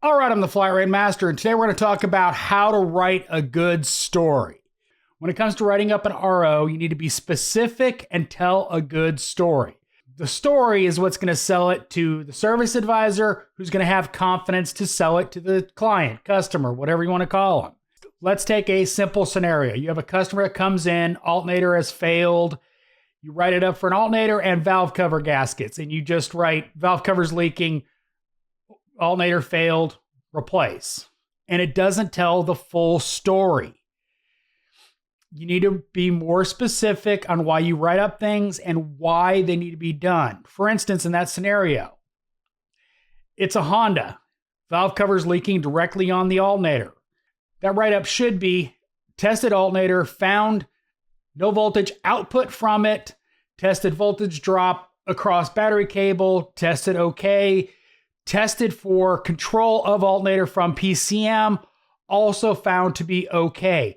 All right, I'm the Flat Rate Master, and today we're going to talk about how to write a good story. When it comes to writing up an RO, you need to be specific and tell a good story. The story is what's going to sell it to the service advisor, who's going to have confidence to sell it to the client, customer, whatever you want to call them. Let's take a simple scenario. You have a customer that comes in, alternator has failed. You write it up for an alternator and valve cover gaskets, and you just write valve covers leaking, alternator failed, replace. And it doesn't tell the full story. You need to be more specific on why you write up things and why they need to be done. For instance, in that scenario, it's a Honda. Valve covers leaking directly on the alternator. That write-up should be tested alternator, found no voltage output from it, tested voltage drop across battery cable, tested okay, tested for control of alternator from PCM, also found to be okay.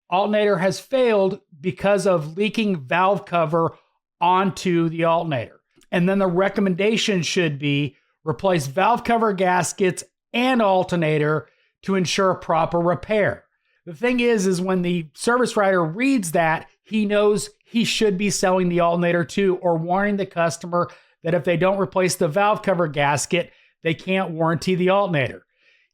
Alternator has failed because of leaking valve cover onto the alternator. And then the recommendation should be replace valve cover gaskets and alternator to ensure proper repair. The thing is when the service writer reads that, he knows he should be selling the alternator too, or warning the customer that if they don't replace the valve cover gasket, they can't warranty the alternator.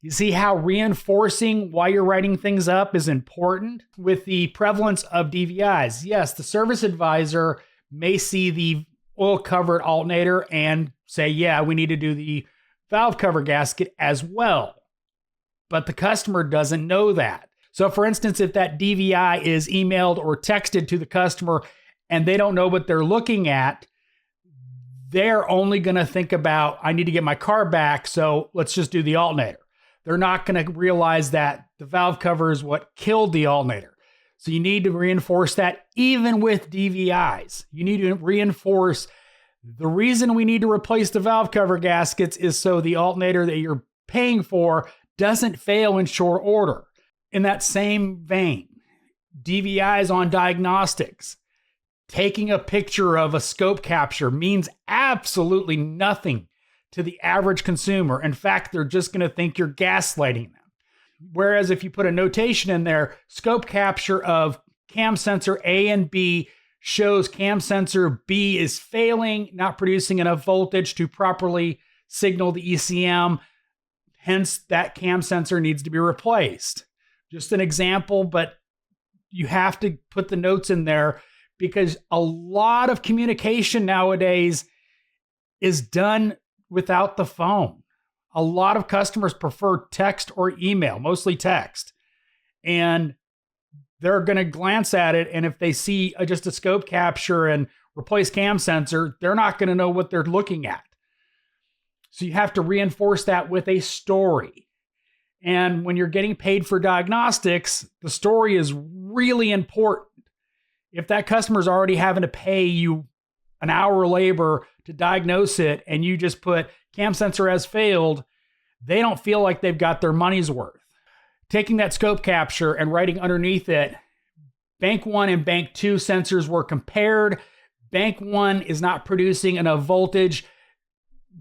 You see how reinforcing why you're writing things up is important? With the prevalence of DVIs, yes, the service advisor may see the oil-covered alternator and say, yeah, we need to do the valve cover gasket as well. But the customer doesn't know that. So for instance, if that DVI is emailed or texted to the customer and they don't know what they're looking at, they're only going to think about, I need to get my car back, so let's just do the alternator. They're not going to realize that the valve cover is what killed the alternator. So you need to reinforce that even with DVIs. You need to reinforce the reason we need to replace the valve cover gaskets is so the alternator that you're paying for doesn't fail in short order. In that same vein, DVIs on diagnostics. Taking a picture of a scope capture means absolutely nothing to the average consumer. In fact, they're just going to think you're gaslighting them. Whereas if you put a notation in there, scope capture of cam sensor A and B shows cam sensor B is failing, not producing enough voltage to properly signal the ECM. Hence, that cam sensor needs to be replaced. Just an example, but you have to put the notes in there because a lot of communication nowadays is done without the phone. A lot of customers prefer text or email, mostly text. And they're going to glance at it, and if they see just a scope capture and replace cam sensor, they're not going to know what they're looking at. So you have to reinforce that with a story. And when you're getting paid for diagnostics, the story is really important. If that customer's already having to pay you an hour labor to diagnose it, and you just put cam sensor has failed, they don't feel like they've got their money's worth. Taking that scope capture and writing underneath it, bank 1 and bank 2 sensors were compared. Bank 1 is not producing enough voltage,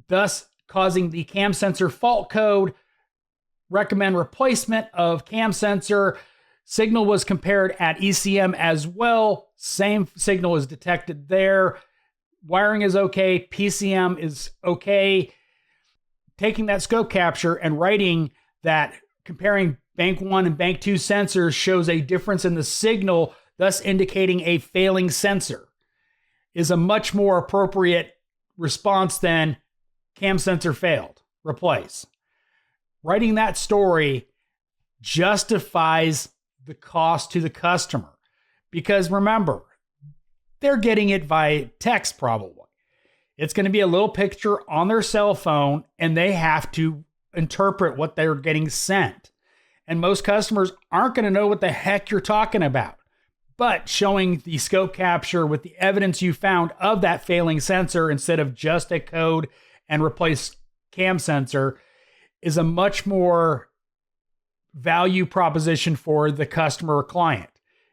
thus causing the cam sensor fault code. Recommend replacement of cam sensor. Signal was compared at ECM as well. Same signal is detected there. Wiring is okay. PCM is okay. Taking that scope capture and writing that comparing bank 1 and bank 2 sensors shows a difference in the signal, thus indicating a failing sensor, is a much more appropriate response than cam sensor failed, replace. Writing that story justifies the cost to the customer because remember, they're getting it via text probably. It's going to be a little picture on their cell phone and they have to interpret what they're getting sent. And most customers aren't going to know what the heck you're talking about. But showing the scope capture with the evidence you found of that failing sensor instead of just a code and replace cam sensor is a much more value proposition for the customer or client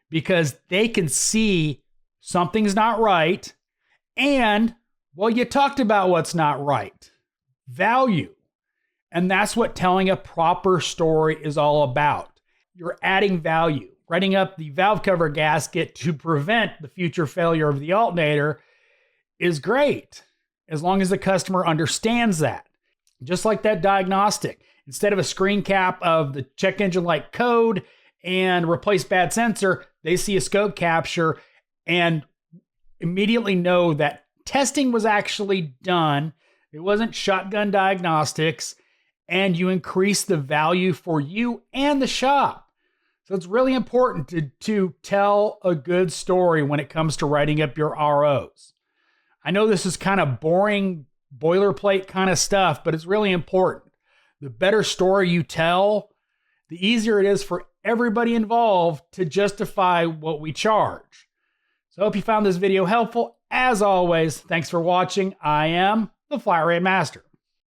because they can see something's not right and, well, you talked about what's not right. Value. And that's what telling a proper story is all about. You're adding value. Writing up the valve cover gasket to prevent the future failure of the alternator is great, as long as the customer understands that. Just like that diagnostic. Instead of a screen cap of the check engine light code and replace bad sensor, they see a scope capture and immediately know that testing was actually done. It wasn't shotgun diagnostics, and you increase the value for you and the shop. So it's really important to tell a good story when it comes to writing up your ROs. I know this is kind of boring, boilerplate kind of stuff, but it's really important. The better story you tell, the easier it is for everybody involved to justify what we charge. So I hope you found this video helpful. As always, thanks for watching. I am the Flat Rate Master.